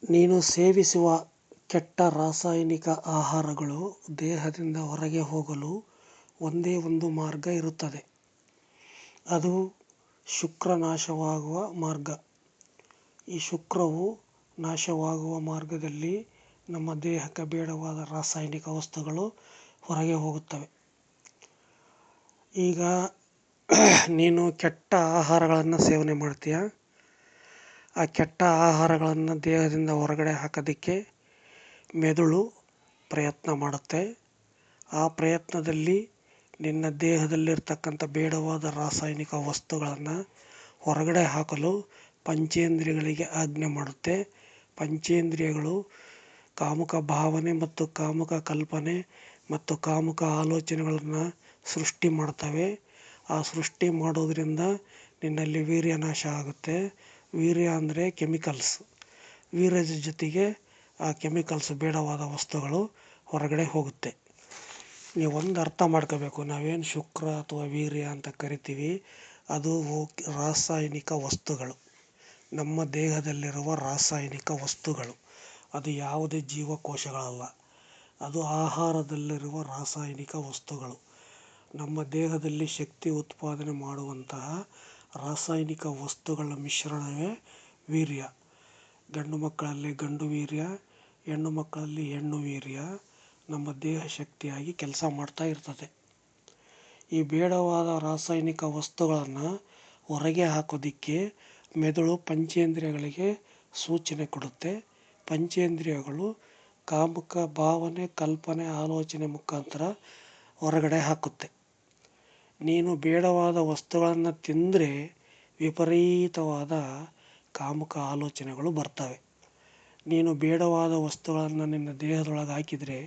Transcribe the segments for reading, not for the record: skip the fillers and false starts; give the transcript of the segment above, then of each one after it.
ನೀನು ಸೇವಿಸುವ ಕೆಟ್ಟ ರಾಸಾಯನಿಕ ಆಹಾರಗಳು ದೇಹದಿಂದ ಹೊರಗೆ ಹೋಗಲು ಒಂದೇ ಒಂದು ಮಾರ್ಗ ಇರುತ್ತದೆ. ಅದು ಶುಕ್ರ ನಾಶವಾಗುವ ಮಾರ್ಗ. ಈ ಶುಕ್ರವು ನಾಶವಾಗುವ ಮಾರ್ಗದಲ್ಲಿ ನಮ್ಮ ದೇಹಕ್ಕೆ ಬೇಡವಾದ ರಾಸಾಯನಿಕ ವಸ್ತುಗಳು ಹೊರಗೆ ಹೋಗುತ್ತವೆ. ಈಗ ನೀನು ಕೆಟ್ಟ ಆಹಾರಗಳನ್ನು ಸೇವನೆ ಮಾಡ್ತೀಯ. ಆ ಕೆಟ್ಟ ಆಹಾರಗಳನ್ನು ದೇಹದಿಂದ ಹೊರಗಡೆ ಹಾಕೋದಕ್ಕೆ ಮೆದುಳು ಪ್ರಯತ್ನ ಮಾಡುತ್ತೆ. ಆ ಪ್ರಯತ್ನದಲ್ಲಿ ನಿನ್ನ ದೇಹದಲ್ಲಿರ್ತಕ್ಕಂಥ ಬೇಡವಾದ ರಾಸಾಯನಿಕ ವಸ್ತುಗಳನ್ನು ಹೊರಗಡೆ ಹಾಕಲು ಪಂಚೇಂದ್ರಿಯಗಳಿಗೆ ಆಜ್ಞೆ ಮಾಡುತ್ತೆ. ಪಂಚೇಂದ್ರಿಯಗಳು ಕಾಮುಕ ಭಾವನೆ ಮತ್ತು ಕಾಮುಕ ಕಲ್ಪನೆ ಮತ್ತು ಕಾಮುಕ ಆಲೋಚನೆಗಳನ್ನು ಸೃಷ್ಟಿ ಮಾಡ್ತವೆ. ಆ ಸೃಷ್ಟಿ ಮಾಡೋದ್ರಿಂದ ನಿನ್ನಲ್ಲಿ ವೀರ್ಯ ನಾಶ ಆಗುತ್ತೆ. ವೀರ್ಯ ಅಂದರೆ ಕೆಮಿಕಲ್ಸ್. ವೀರ್ಯದ ಜೊತೆಗೆ ಆ ಕೆಮಿಕಲ್ಸ್ ಬೇಡವಾದ ವಸ್ತುಗಳು ಹೊರಗಡೆ ಹೋಗುತ್ತೆ. ನೀವು ಒಂದು ಅರ್ಥ ಮಾಡ್ಕೋಬೇಕು, ನಾವೇನು ಶುಕ್ರ ಅಥವಾ ವೀರ್ಯ ಅಂತ ಕರಿತೀವಿ, ಅದು ರಾಸಾಯನಿಕ ವಸ್ತುಗಳು. ನಮ್ಮ ದೇಹದಲ್ಲಿರುವ ರಾಸಾಯನಿಕ ವಸ್ತುಗಳು. ಅದು ಯಾವುದೇ ಜೀವಕೋಶಗಳಲ್ಲ. ಅದು ಆಹಾರದಲ್ಲಿರುವ ರಾಸಾಯನಿಕ ವಸ್ತುಗಳು. ನಮ್ಮ ದೇಹದಲ್ಲಿ ಶಕ್ತಿ ಉತ್ಪಾದನೆ ಮಾಡುವಂತಹ ರಾಸಾಯನಿಕ ವಸ್ತುಗಳ ಮಿಶ್ರಣವೇ ವೀರ್ಯ. ಗಂಡು ಮಕ್ಕಳಲ್ಲಿ ಗಂಡು ವೀರ್ಯ, ಹೆಣ್ಣು ಮಕ್ಕಳಲ್ಲಿ ಹೆಣ್ಣು ವೀರ್ಯ ನಮ್ಮ ದೇಹ ಶಕ್ತಿಯಾಗಿ ಕೆಲಸ ಮಾಡ್ತಾ ಇರ್ತದೆ. ಈ ಬೇಡವಾದ ರಾಸಾಯನಿಕ ವಸ್ತುಗಳನ್ನು ಹೊರಗೆ ಹಾಕೋದಿಕ್ಕೆ ಮೆದುಳು ಪಂಚೇಂದ್ರಿಯಗಳಿಗೆ ಸೂಚನೆ ಕೊಡುತ್ತೆ. ಪಂಚೇಂದ್ರಿಯಗಳು ಕಾಮುಕ ಭಾವನೆ, ಕಲ್ಪನೆ, ಆಲೋಚನೆ ಮುಖಾಂತರ ಹೊರಗಡೆ ಹಾಕುತ್ತೆ. ನೀನು ಬೇಡವಾದ ವಸ್ತುಗಳನ್ನು ತಿಂದರೆ ವಿಪರೀತವಾದ ಕಾಮುಕ ಆಲೋಚನೆಗಳು ಬರ್ತವೆ. ನೀನು ಬೇಡವಾದ ವಸ್ತುಗಳನ್ನು ನಿನ್ನ ದೇಹದೊಳಗೆ ಹಾಕಿದರೆ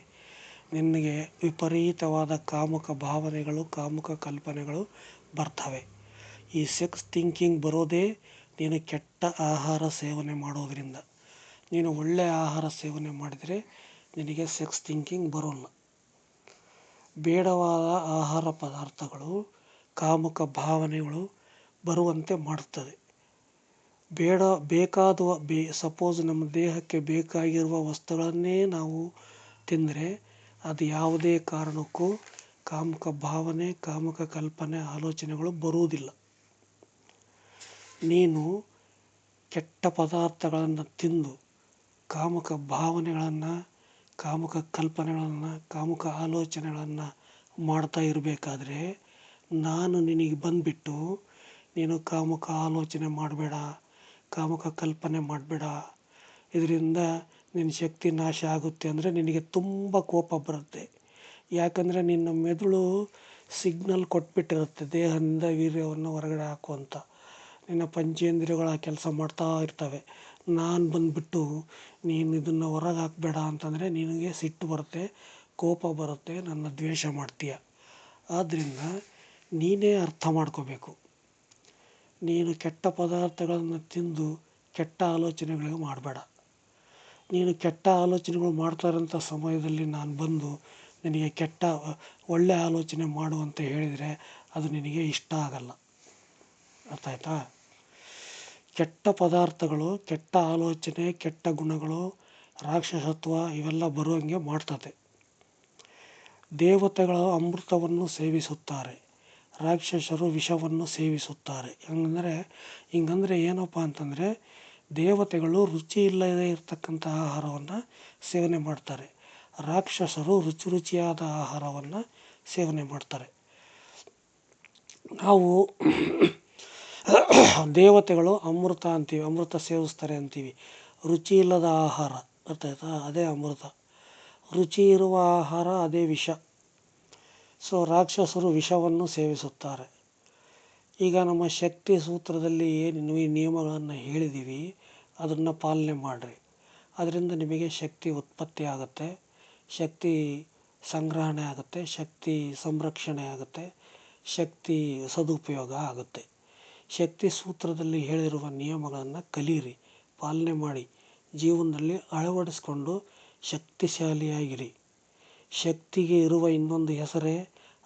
ನಿನಗೆ ವಿಪರೀತವಾದ ಕಾಮುಕ ಭಾವನೆಗಳು, ಕಾಮುಕ ಕಲ್ಪನೆಗಳು ಬರ್ತವೆ. ಈ ಸೆಕ್ಸ್ ಥಿಂಕಿಂಗ್ ಬರೋದೇ ನೀನು ಕೆಟ್ಟ ಆಹಾರ ಸೇವನೆ ಮಾಡೋದರಿಂದ. ನೀನು ಒಳ್ಳೆಯ ಆಹಾರ ಸೇವನೆ ಮಾಡಿದರೆ ನಿನಗೆ ಸೆಕ್ಸ್ ಥಿಂಕಿಂಗ್ ಬರೋಲ್ಲ. ಬೇಡವಾದ ಆಹಾರ ಪದಾರ್ಥಗಳು ಕಾಮುಕ ಭಾವನೆಗಳು ಬರುವಂತೆ ಮಾಡುತ್ತದೆ. ಬೇಕಾದ ಸಪೋಸ್ ನಮ್ಮ ದೇಹಕ್ಕೆ ಬೇಕಾಗಿರುವ ವಸ್ತುಗಳನ್ನೇ ನಾವು ತಿಂದರೆ ಅದು ಯಾವುದೇ ಕಾರಣಕ್ಕೂ ಕಾಮುಕ ಭಾವನೆ, ಕಾಮುಕ ಕಲ್ಪನೆ, ಆಲೋಚನೆಗಳು ಬರುವುದಿಲ್ಲ. ನೀನು ಕೆಟ್ಟ ಪದಾರ್ಥಗಳನ್ನು ತಿಂದು ಕಾಮುಕ ಭಾವನೆಗಳನ್ನು, ಕಾಮುಕ ಕಲ್ಪನೆಗಳನ್ನು, ಕಾಮುಕ ಆಲೋಚನೆಗಳನ್ನು ಮಾಡ್ತಾ ಇರಬೇಕಾದ್ರೆ ನಾನು ನಿನಗೆ ಬಂದುಬಿಟ್ಟು ನೀನು ಕಾಮುಕ ಆಲೋಚನೆ ಮಾಡಬೇಡ, ಕಾಮುಕ ಕಲ್ಪನೆ ಮಾಡಬೇಡ, ಇದರಿಂದ ನಿನ್ನ ಶಕ್ತಿ ನಾಶ ಆಗುತ್ತೆ ಅಂದರೆ ನಿನಗೆ ತುಂಬ ಕೋಪ ಬರುತ್ತೆ. ಯಾಕಂದರೆ ನಿನ್ನ ಮೆದುಳು ಸಿಗ್ನಲ್ ಕೊಟ್ಬಿಟ್ಟಿರುತ್ತೆ ದೇಹದಿಂದ ವೀರ್ಯವನ್ನು ಹೊರಗಡೆ ಹಾಕುವಂಥ. ನಿನ್ನ ಪಂಚೇಂದ್ರಿಯಗಳು ಆ ಕೆಲಸ ಮಾಡ್ತಾ ಇರ್ತವೆ. ನಾನು ಬಂದುಬಿಟ್ಟು ನೀನು ಇದನ್ನು ಹೊರಗೆ ಹಾಕಬೇಡ ಅಂತಂದರೆ ನಿನಗೆ ಸಿಟ್ಟು ಬರುತ್ತೆ, ಕೋಪ ಬರುತ್ತೆ, ನನ್ನ ದ್ವೇಷ ಮಾಡ್ತೀಯ. ಆದ್ದರಿಂದ ನೀನೇ ಅರ್ಥ ಮಾಡ್ಕೋಬೇಕು. ನೀನು ಕೆಟ್ಟ ಪದಾರ್ಥಗಳನ್ನು ತಿಂದು ಕೆಟ್ಟ ಆಲೋಚನೆಗಳಿಗೆ ಮಾಡಬೇಡ. ನೀನು ಕೆಟ್ಟ ಆಲೋಚನೆಗಳು ಮಾಡ್ತಾ ಇರೋಂಥ ಸಮಯದಲ್ಲಿ ನಾನು ಬಂದು ನಿನಗೆ ಒಳ್ಳೆಯ ಆಲೋಚನೆ ಮಾಡುವಂತ ಹೇಳಿದರೆ ಅದು ನಿನಗೆ ಇಷ್ಟ ಆಗಲ್ಲ. ಅರ್ಥ ಆಯ್ತಾ? ಕೆಟ್ಟ ಪದಾರ್ಥಗಳು, ಕೆಟ್ಟ ಆಲೋಚನೆ, ಕೆಟ್ಟ ಗುಣಗಳು, ರಾಕ್ಷಸತ್ವ ಇವೆಲ್ಲ ಬರುವಂಗೆ ಮಾಡ್ತದೆ. ದೇವತೆಗಳು ಅಮೃತವನ್ನು ಸೇವಿಸುತ್ತಾರೆ, ರಾಕ್ಷಸರು ವಿಷವನ್ನು ಸೇವಿಸುತ್ತಾರೆ. ಹಿಂಗಂದರೆ ಏನಪ್ಪ ಅಂತಂದರೆ ದೇವತೆಗಳು ರುಚಿ ಇಲ್ಲದೇ ಇರತಕ್ಕಂಥ ಆಹಾರವನ್ನು ಸೇವನೆ ಮಾಡ್ತಾರೆ. ರಾಕ್ಷಸರು ರುಚಿಯಾದ ಆಹಾರವನ್ನು ಸೇವನೆ ಮಾಡ್ತಾರೆ. ನಾವು ದೇವತೆಗಳು ಅಮೃತ ಅಂತೀವಿ, ಅಮೃತ ಸೇವಿಸ್ತಾರೆ ಅಂತೀವಿ. ರುಚಿ ಇಲ್ಲದ ಆಹಾರ, ಅರ್ಥ ಆಯ್ತಾ? ಅದೇ ಅಮೃತ. ರುಚಿ ಇರುವ ಆಹಾರ ಅದೇ ವಿಷ. ಸೊ ರಾಕ್ಷಸರು ವಿಷವನ್ನು ಸೇವಿಸುತ್ತಾರೆ. ಈಗ ನಮ್ಮ ಶಕ್ತಿ ಸೂತ್ರದಲ್ಲಿ ಏನು ಈ ನಿಯಮಗಳನ್ನು ಹೇಳಿದ್ದೀವಿ ಅದನ್ನು ಪಾಲನೆ ಮಾಡಿರಿ. ಅದರಿಂದ ನಿಮಗೆ ಶಕ್ತಿ ಉತ್ಪತ್ತಿ ಆಗುತ್ತೆ, ಶಕ್ತಿ ಸಂಗ್ರಹಣೆ ಆಗುತ್ತೆ, ಶಕ್ತಿ ಸಂರಕ್ಷಣೆ ಆಗುತ್ತೆ, ಶಕ್ತಿ ಸದುಪಯೋಗ ಆಗುತ್ತೆ. ಶಕ್ತಿ ಸೂತ್ರದಲ್ಲಿ ಹೇಳಿರುವ ನಿಯಮಗಳನ್ನು ಕಲೀರಿ, ಪಾಲನೆ ಮಾಡಿ, ಜೀವನದಲ್ಲಿ ಅಳವಡಿಸ್ಕೊಂಡು ಶಕ್ತಿಶಾಲಿಯಾಗಿರಿ. ಶಕ್ತಿಗೆ ಇರುವ ಇನ್ನೊಂದು ಹೆಸರೇ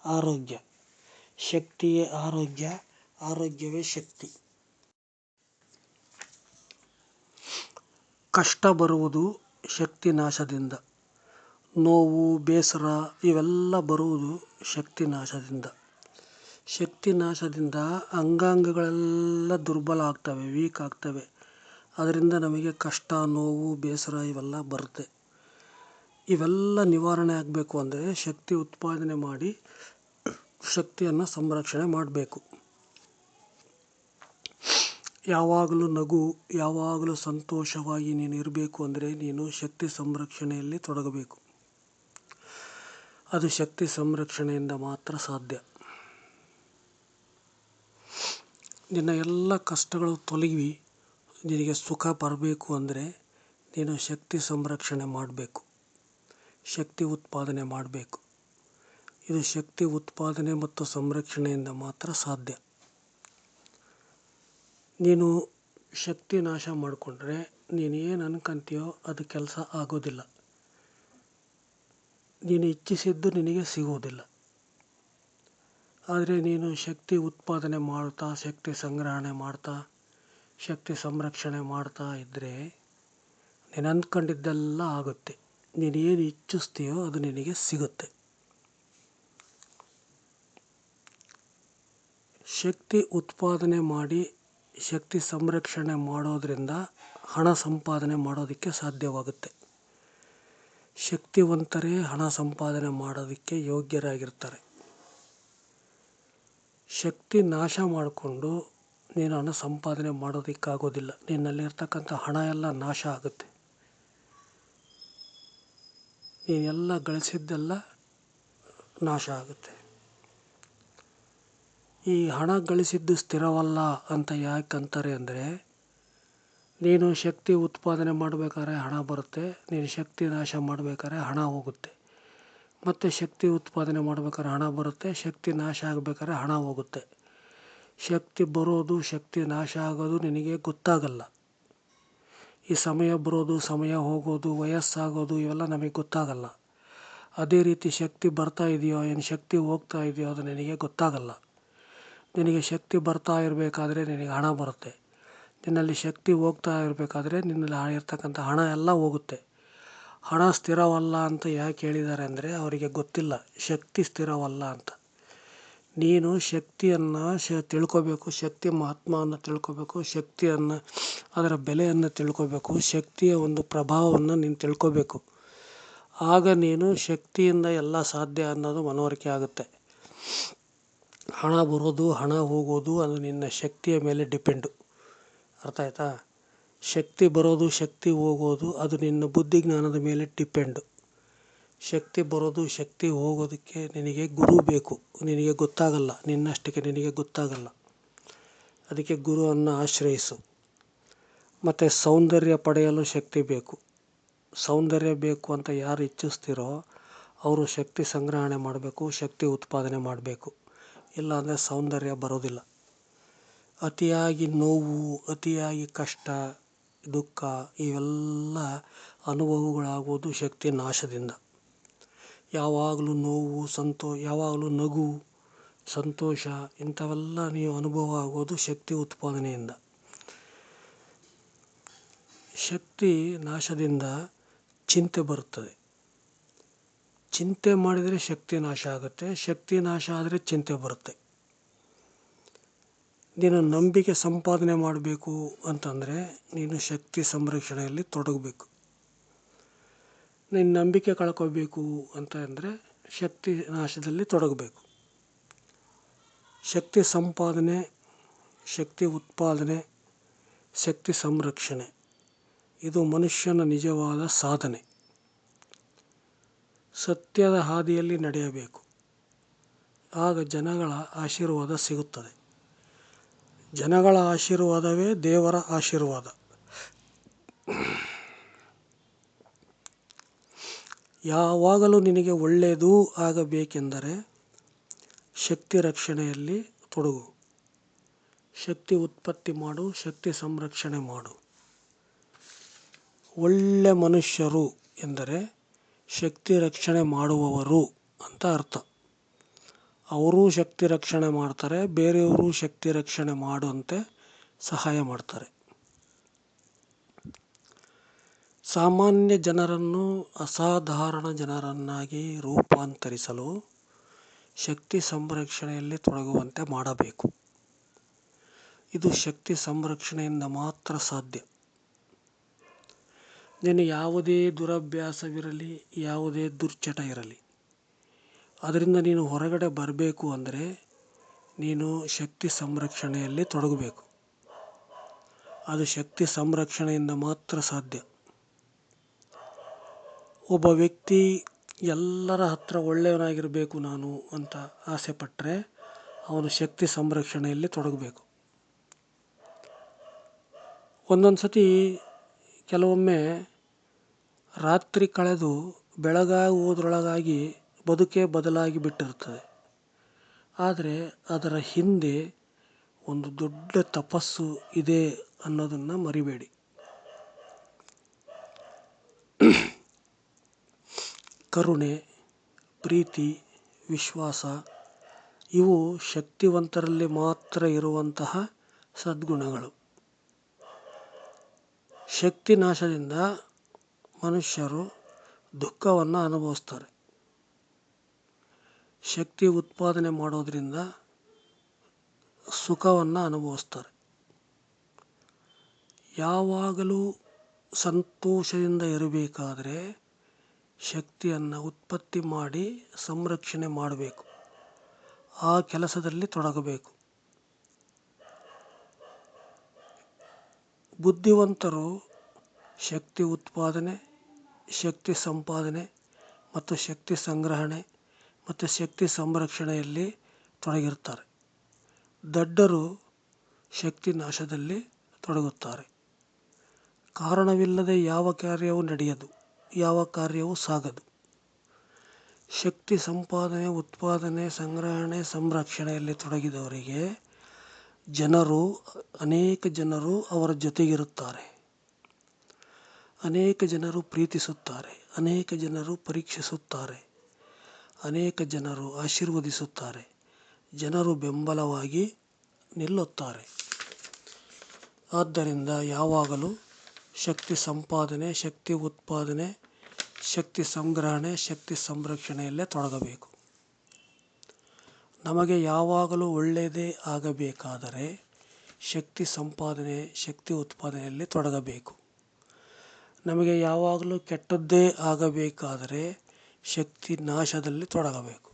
ಆರೋಗ್ಯ. ಶಕ್ತಿಯೇ ಆರೋಗ್ಯ, ಆರೋಗ್ಯವೇ ಶಕ್ತಿ. ಕಷ್ಟ ಬರುವುದು ಶಕ್ತಿ ನಾಶದಿಂದ, ನೋವು ಬೇಸರ ಇವೆಲ್ಲ ಬರುವುದು ಶಕ್ತಿ ನಾಶದಿಂದ. ಶಕ್ತಿ ನಾಶದಿಂದ ಅಂಗಾಂಗಗಳೆಲ್ಲ ದುರ್ಬಲ ಆಗ್ತವೆ, ವೀಕ್ ಆಗ್ತವೆ. ಅದರಿಂದ ನಮಗೆ ಕಷ್ಟ, ನೋವು, ಬೇಸರ ಇವೆಲ್ಲ ಬರುತ್ತೆ. ಇವೆಲ್ಲ ನಿವಾರಣೆ ಆಗಬೇಕು ಅಂದರೆ ಶಕ್ತಿ ಉತ್ಪಾದನೆ ಮಾಡಿ ಶಕ್ತಿಯನ್ನು ಸಂರಕ್ಷಣೆ ಮಾಡಬೇಕು. ಯಾವಾಗಲೂ ನಗು, ಯಾವಾಗಲೂ ಸಂತೋಷವಾಗಿ ನೀನು ಇರಬೇಕು ಅಂದರೆ ನೀನು ಶಕ್ತಿ ಸಂರಕ್ಷಣೆಯಲ್ಲಿ ತೊಡಗಬೇಕು. ಅದು ಶಕ್ತಿ ಸಂರಕ್ಷಣೆಯಿಂದ ಮಾತ್ರ ಸಾಧ್ಯ. ನಿನ್ನ ಎಲ್ಲ ಕಷ್ಟಗಳು ತೊಲಗಿ ನಿನಗೆ ಸುಖ ಬರಬೇಕು ಅಂದರೆ ನೀನು ಶಕ್ತಿ ಸಂರಕ್ಷಣೆ ಮಾಡಬೇಕು, ಶಕ್ತಿ ಉತ್ಪಾದನೆ ಮಾಡಬೇಕು. ಇದು ಶಕ್ತಿ ಉತ್ಪಾದನೆ ಮತ್ತು ಸಂರಕ್ಷಣೆಯಿಂದ ಮಾತ್ರ ಸಾಧ್ಯ. ನೀನು ಶಕ್ತಿ ನಾಶ ಮಾಡಿಕೊಂಡ್ರೆ ನೀನು ಏನು ಅನ್ಕೊಂತೀಯೋ ಅದು ಕೆಲಸ ಆಗೋದಿಲ್ಲ. ನೀನು ಇಚ್ಛಿಸಿದ್ದು ನಿನಗೆ ಸಿಗುವುದಿಲ್ಲ. ಆದರೆ ನೀನು ಶಕ್ತಿ ಉತ್ಪಾದನೆ ಮಾಡ್ತಾ, ಶಕ್ತಿ ಸಂಗ್ರಹಣೆ ಮಾಡ್ತಾ, ಶಕ್ತಿ ಸಂರಕ್ಷಣೆ ಮಾಡ್ತಾ ಇದ್ದರೆ ನೀನು ಅಂದ್ಕೊಂಡಿದ್ದೆಲ್ಲ ಆಗುತ್ತೆ. ನೀನು ಏನು ಇಚ್ಛಿಸ್ತೀಯೋ ಅದು ನಿನಗೆ ಸಿಗುತ್ತೆ. ಶಕ್ತಿ ಉತ್ಪಾದನೆ ಮಾಡಿ ಶಕ್ತಿ ಸಂರಕ್ಷಣೆ ಮಾಡೋದರಿಂದ ಹಣ ಸಂಪಾದನೆ ಮಾಡೋದಕ್ಕೆ ಸಾಧ್ಯವಾಗುತ್ತೆ. ಶಕ್ತಿವಂತರೇ ಹಣ ಸಂಪಾದನೆ ಮಾಡೋದಕ್ಕೆ ಯೋಗ್ಯರಾಗಿರ್ತಾರೆ. ಶಕ್ತಿ ನಾಶ ಮಾಡಿಕೊಂಡು ನೀನು ಹಣ ಸಂಪಾದನೆ ಮಾಡೋದಕ್ಕಾಗೋದಿಲ್ಲ. ನಿನ್ನಲ್ಲಿರ್ತಕ್ಕಂಥ ಹಣ ಎಲ್ಲ ನಾಶ ಆಗುತ್ತೆ. ನೀನೆಲ್ಲ ಗಳಿಸಿದ್ದೆಲ್ಲ ನಾಶ ಆಗುತ್ತೆ. ಈ ಹಣ ಗಳಿಸಿದ್ದು ಸ್ಥಿರವಲ್ಲ ಅಂತ ಯಾಕಂತಾರೆ ಅಂದರೆ, ನೀನು ಶಕ್ತಿ ಉತ್ಪಾದನೆ ಮಾಡಬೇಕಾದ್ರೆ ಹಣ ಬರುತ್ತೆ, ನೀನು ಶಕ್ತಿ ನಾಶ ಮಾಡಬೇಕಾದ್ರೆ ಹಣ ಹೋಗುತ್ತೆ. ಮತ್ತು ಶಕ್ತಿ ಉತ್ಪಾದನೆ ಮಾಡಬೇಕಾದ್ರೆ ಹಣ ಬರುತ್ತೆ, ಶಕ್ತಿ ನಾಶ ಆಗಬೇಕಾದ್ರೆ ಹಣ ಹೋಗುತ್ತೆ. ಶಕ್ತಿ ಬರೋದು, ಶಕ್ತಿ ನಾಶ ಆಗೋದು ನಿನಗೆ ಗೊತ್ತಾಗಲ್ಲ. ಈ ಸಮಯ ಬರೋದು, ಸಮಯ ಹೋಗೋದು, ವಯಸ್ಸಾಗೋದು ಇವೆಲ್ಲ ನಮಗೆ ಗೊತ್ತಾಗಲ್ಲ. ಅದೇ ರೀತಿ ಶಕ್ತಿ ಬರ್ತಾ ಇದೆಯೋ ಏನು ಶಕ್ತಿ ಹೋಗ್ತಾ ಇದೆಯೋ ಅದು ನಿನಗೆ ಗೊತ್ತಾಗಲ್ಲ. ನಿನಗೆ ಶಕ್ತಿ ಬರ್ತಾ ಇರಬೇಕಾದ್ರೆ ನಿನಗೆ ಹಣ ಬರುತ್ತೆ. ನಿನ್ನಲ್ಲಿ ಶಕ್ತಿ ಹೋಗ್ತಾ ಇರಬೇಕಾದ್ರೆ ನಿನ್ನಲ್ಲಿ ಇರ್ತಕ್ಕಂಥ ಹಣ ಎಲ್ಲ ಹೋಗುತ್ತೆ. ಹಣ ಸ್ಥಿರವಲ್ಲ ಅಂತ ಯಾಕೆ ಹೇಳಿದ್ದಾರೆ ಅಂದರೆ ಅವರಿಗೆ ಗೊತ್ತಿಲ್ಲ ಶಕ್ತಿ ಸ್ಥಿರವಲ್ಲ ಅಂತ. ನೀನು ಶಕ್ತಿಯನ್ನು ತಿಳ್ಕೋಬೇಕು, ಶಕ್ತಿ ಮಹತ್ವವನ್ನು ತಿಳ್ಕೋಬೇಕು, ಶಕ್ತಿಯನ್ನು ಅದರ ಬೆಲೆಯನ್ನು ತಿಳ್ಕೋಬೇಕು, ಶಕ್ತಿಯ ಒಂದು ಪ್ರಭಾವವನ್ನು ನೀನು ತಿಳ್ಕೋಬೇಕು. ಆಗ ನೀನು ಶಕ್ತಿಯಿಂದ ಎಲ್ಲ ಸಾಧ್ಯ ಅನ್ನೋದು ಮನವರಿಕೆ ಆಗುತ್ತೆ. ಹಣ ಬರೋದು, ಹಣ ಹೋಗೋದು ಅದು ನಿನ್ನ ಶಕ್ತಿಯ ಮೇಲೆ ಡಿಪೆಂಡು. ಅರ್ಥ ಆಯ್ತಾ? ಶಕ್ತಿ ಬರೋದು, ಶಕ್ತಿ ಹೋಗೋದು ಅದು ನಿನ್ನ ಬುದ್ಧಿಜ್ಞಾನದ ಮೇಲೆ ಡಿಪೆಂಡು. ಶಕ್ತಿ ಬರೋದು, ಶಕ್ತಿ ಹೋಗೋದಕ್ಕೆ ನಿನಗೆ ಗುರು ಬೇಕು. ನಿನಗೆ ಗೊತ್ತಾಗಲ್ಲ, ನಿನ್ನಷ್ಟಕ್ಕೆ ನಿನಗೆ ಗೊತ್ತಾಗಲ್ಲ. ಅದಕ್ಕೆ ಗುರುವನ್ನು ಆಶ್ರಯಿಸು. ಮತ್ತು ಸೌಂದರ್ಯ ಪಡೆಯಲು ಶಕ್ತಿ ಬೇಕು. ಸೌಂದರ್ಯ ಬೇಕು ಅಂತ ಯಾರು ಇಚ್ಛಿಸ್ತೀರೋ ಅವರು ಶಕ್ತಿ ಸಂಗ್ರಹಣೆ ಮಾಡಬೇಕು, ಶಕ್ತಿ ಉತ್ಪಾದನೆ ಮಾಡಬೇಕು. ಇಲ್ಲಾಂದರೆ ಸೌಂದರ್ಯ ಬರೋದಿಲ್ಲ. ಅತಿಯಾಗಿ ನೋವು, ಅತಿಯಾಗಿ ಕಷ್ಟ, ದುಃಖ ಇವೆಲ್ಲ ಅನುಭವಗಳಾಗುವುದು ಶಕ್ತಿ ನಾಶದಿಂದ. ಯಾವಾಗಲೂ ನೋವು, ಯಾವಾಗಲೂ ನಗು, ಸಂತೋಷ ಇಂಥವೆಲ್ಲ ನೀವು ಅನುಭವ ಆಗೋದು ಶಕ್ತಿ ಉತ್ಪಾದನೆಯಿಂದ. ಶಕ್ತಿ ನಾಶದಿಂದ ಚಿಂತೆ ಬರುತ್ತದೆ. ಚಿಂತೆ ಮಾಡಿದರೆ ಶಕ್ತಿ ನಾಶ ಆಗುತ್ತೆ, ಶಕ್ತಿ ನಾಶ ಆದರೆ ಚಿಂತೆ ಬರುತ್ತೆ. ನೀನು ನಂಬಿಕೆ ಸಂಪಾದನೆ ಮಾಡಬೇಕು ಅಂತಂದರೆ ನೀನು ಶಕ್ತಿ ಸಂರಕ್ಷಣೆಯಲ್ಲಿ ತೊಡಗಬೇಕು. ನೀನು ನಂಬಿಕೆ ಕಳ್ಕೋಬೇಕು ಅಂತ ಅಂದರೆ ಶಕ್ತಿ ನಾಶದಲ್ಲಿ ತೊಡಗಬೇಕು. ಶಕ್ತಿ ಸಂಪಾದನೆ, ಶಕ್ತಿ ಉತ್ಪಾದನೆ, ಶಕ್ತಿ ಸಂರಕ್ಷಣೆ ಇದು ಮನುಷ್ಯನ ನಿಜವಾದ ಸಾಧನೆ. ಸತ್ಯದ ಹಾದಿಯಲ್ಲಿ ನಡೆಯಬೇಕು. ಆಗ ಜನಗಳ ಆಶೀರ್ವಾದ ಸಿಗುತ್ತದೆ. ಜನಗಳ ಆಶೀರ್ವಾದವೇ ದೇವರ ಆಶೀರ್ವಾದ. ಯಾವಾಗಲೂ ನಿನಗೆ ಒಳ್ಳೆಯದು ಆಗಬೇಕೆಂದರೆ ಶಕ್ತಿ ರಕ್ಷಣೆಯಲ್ಲಿ ತೊಡಗು. ಶಕ್ತಿ ಉತ್ಪತ್ತಿ ಮಾಡು, ಶಕ್ತಿ ಸಂರಕ್ಷಣೆ ಮಾಡು. ಒಳ್ಳೆ ಮನುಷ್ಯರು ಎಂದರೆ ಶಕ್ತಿ ರಕ್ಷಣೆ ಮಾಡುವವರು ಅಂತ ಅರ್ಥ. ಅವರೂ ಶಕ್ತಿ ರಕ್ಷಣೆ ಮಾಡ್ತಾರೆ, ಬೇರೆಯವರು ಶಕ್ತಿ ರಕ್ಷಣೆ ಮಾಡುವಂತೆ ಸಹಾಯ ಮಾಡ್ತಾರೆ. ಸಾಮಾನ್ಯ ಜನರನ್ನು ಅಸಾಧಾರಣ ಜನರನ್ನಾಗಿ ರೂಪಾಂತರಿಸಲು ಶಕ್ತಿ ಸಂರಕ್ಷಣೆಯಲ್ಲಿ ತೊಡಗುವಂತೆ ಮಾಡಬೇಕು. ಇದು ಶಕ್ತಿ ಸಂರಕ್ಷಣೆಯಿಂದ ಮಾತ್ರ ಸಾಧ್ಯ. ನೀನು ಯಾವುದೇ ದುರಭ್ಯಾಸವಿರಲಿ, ಯಾವುದೇ ದುರ್ಚಟ ಇರಲಿ, ಅದರಿಂದ ನೀನು ಹೊರಗಡೆ ಬರಬೇಕು ಅಂದರೆ ನೀನು ಶಕ್ತಿ ಸಂರಕ್ಷಣೆಯಲ್ಲಿ ತೊಡಗಬೇಕು. ಅದು ಶಕ್ತಿ ಸಂರಕ್ಷಣೆಯಿಂದ ಮಾತ್ರ ಸಾಧ್ಯ. ಒಬ್ಬ ವ್ಯಕ್ತಿ ಎಲ್ಲರ ಹತ್ರ ಒಳ್ಳೆಯವನಾಗಿರಬೇಕು ನಾನು ಅಂತ ಆಸೆ ಪಟ್ಟರೆ ಅವನು ಶಕ್ತಿ ಸಂರಕ್ಷಣೆಯಲ್ಲಿ ತೊಡಗಬೇಕು. ಒಂದೊಂದು ಸತಿ ಕೆಲವೊಮ್ಮೆ ರಾತ್ರಿ ಕಳೆದು ಬೆಳಗಾಗುವುದರೊಳಗಾಗಿ ಬದುಕೇ ಬದಲಾಗಿ ಬಿಟ್ಟಿರ್ತದೆ. ಆದರೆ ಅದರ ಹಿಂದೆ ಒಂದು ದೊಡ್ಡ ತಪಸ್ಸು ಇದೆ ಅನ್ನೋದನ್ನು ಮರಿಬೇಡಿ. ಕರುಣೆ, ಪ್ರೀತಿ, ವಿಶ್ವಾಸ ಇವು ಶಕ್ತಿವಂತರಲ್ಲಿ ಮಾತ್ರ ಇರುವಂತಹ ಸದ್ಗುಣಗಳು. ಶಕ್ತಿ ನಾಶದಿಂದ ಮನುಷ್ಯರು ದುಃಖವನ್ನು ಅನುಭವಿಸ್ತಾರೆ. ಶಕ್ತಿ ಉತ್ಪಾದನೆ ಮಾಡೋದರಿಂದ ಸುಖವನ್ನು ಅನುಭವಿಸ್ತಾರೆ. ಯಾವಾಗಲೂ ಸಂತೋಷದಿಂದ ಇರಬೇಕಾದರೆ ಶಕ್ತಿಯನ್ನು ಉತ್ಪತ್ತಿ ಮಾಡಿ ಸಂರಕ್ಷಣೆ ಮಾಡಬೇಕು. ಆ ಕೆಲಸದಲ್ಲಿ ತೊಡಗಬೇಕು. ಬುದ್ಧಿವಂತರು ಶಕ್ತಿ ಉತ್ಪಾದನೆ, ಶಕ್ತಿ ಸಂಪಾದನೆ ಮತ್ತು ಶಕ್ತಿ ಸಂಗ್ರಹಣೆ ಮತ್ತು ಶಕ್ತಿ ಸಂರಕ್ಷಣೆಯಲ್ಲಿ ತೊಡಗಿರ್ತಾರೆ. ದಡ್ಡರು ಶಕ್ತಿ ನಾಶದಲ್ಲಿ ತೊಡಗುತ್ತಾರೆ. ಕಾರಣವಿಲ್ಲದೆ ಯಾವ ಕಾರ್ಯವೂ ನಡೆಯದು, ಯಾವ ಕಾರ್ಯವೂ ಸಾಗದು. ಶಕ್ತಿ ಸಂಪಾದನೆ, ಉತ್ಪಾದನೆ, ಸಂಗ್ರಹಣೆ, ಸಂರಕ್ಷಣೆಯಲ್ಲಿ ತೊಡಗಿದವರಿಗೆ ಅನೇಕ ಜನರು ಅವರ ಜೊತೆಗಿರುತ್ತಾರೆ. ಅನೇಕ ಜನರು ಪ್ರೀತಿಸುತ್ತಾರೆ, ಅನೇಕ ಜನರು ಪರೀಕ್ಷಿಸುತ್ತಾರೆ, ಅನೇಕ ಜನರು ಆಶೀರ್ವದಿಸುತ್ತಾರೆ, ಜನರು ಬೆಂಬಲವಾಗಿ ನಿಲ್ಲುತ್ತಾರೆ. ಆದ್ದರಿಂದ ಯಾವಾಗಲೂ ಶಕ್ತಿ ಸಂಪಾದನೆ, ಶಕ್ತಿ ಉತ್ಪಾದನೆ, ಶಕ್ತಿ ಸಂಗ್ರಹಣೆ, ಶಕ್ತಿ ಸಂರಕ್ಷಣೆಯಲ್ಲೇ ತೊಡಗಬೇಕು. ನಮಗೆ ಯಾವಾಗಲೂ ಒಳ್ಳೆಯದೇ ಆಗಬೇಕಾದರೆ ಶಕ್ತಿ ಸಂಪಾದನೆ, ಶಕ್ತಿ ಉತ್ಪಾದನೆಯಲ್ಲಿ ತೊಡಗಬೇಕು. ನಮಗೆ ಯಾವಾಗಲೂ ಕೆಟ್ಟದ್ದೇ ಆಗಬೇಕಾದರೆ ಶಕ್ತಿ ನಾಶದಲ್ಲಿ ತೊಡಗಬೇಕು.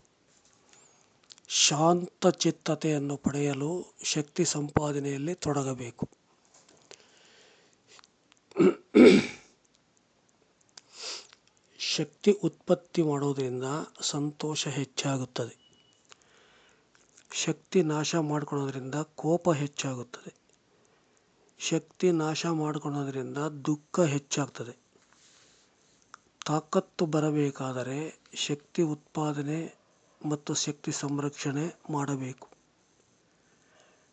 ಶಾಂತ ಚಿತ್ತತೆಯನ್ನು ಪಡೆಯಲು ಶಕ್ತಿ ಸಂಪಾದನೆಯಲ್ಲಿ ತೊಡಗಬೇಕು. ಶಕ್ತಿ ಉತ್ಪತ್ತಿ ಮಾಡೋದರಿಂದ ಸಂತೋಷ ಹೆಚ್ಚಾಗುತ್ತದೆ. ಶಕ್ತಿ ನಾಶ ಮಾಡ್ಕೊಳ್ಳೋದ್ರಿಂದ ಕೋಪ ಹೆಚ್ಚಾಗುತ್ತದೆ. ಶಕ್ತಿ ನಾಶ ಮಾಡ್ಕೊಳ್ಳೋದ್ರಿಂದ ದುಃಖ ಹೆಚ್ಚಾಗ್ತದೆ. ತಾಕತ್ತು ಬರಬೇಕಾದರೆ ಶಕ್ತಿ ಉತ್ಪಾದನೆ ಮತ್ತು ಶಕ್ತಿ ಸಂರಕ್ಷಣೆ ಮಾಡಬೇಕು.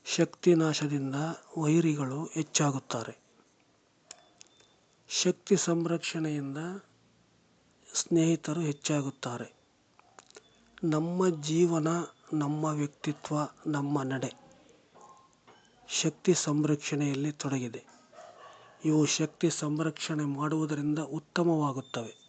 ಶಕ್ತಿ ನಾಶದಿಂದ ವೈರಿಗಳು ಹೆಚ್ಚಾಗುತ್ತಾರೆ. ಶಕ್ತಿ ಸಂರಕ್ಷಣೆಯಿಂದ ಸ್ನೇಹಿತರು ಹೆಚ್ಚಾಗುತ್ತಾರೆ. ನಮ್ಮ ಜೀವನ, ನಮ್ಮ ವ್ಯಕ್ತಿತ್ವ, ನಮ್ಮ ನಡೆ ಶಕ್ತಿ ಸಂರಕ್ಷಣೆಯಲ್ಲಿ ತೊಡಗಿದೆ. ಇವು ಶಕ್ತಿ ಸಂರಕ್ಷಣೆ ಮಾಡುವುದರಿಂದ ಉತ್ತಮವಾಗುತ್ತವೆ.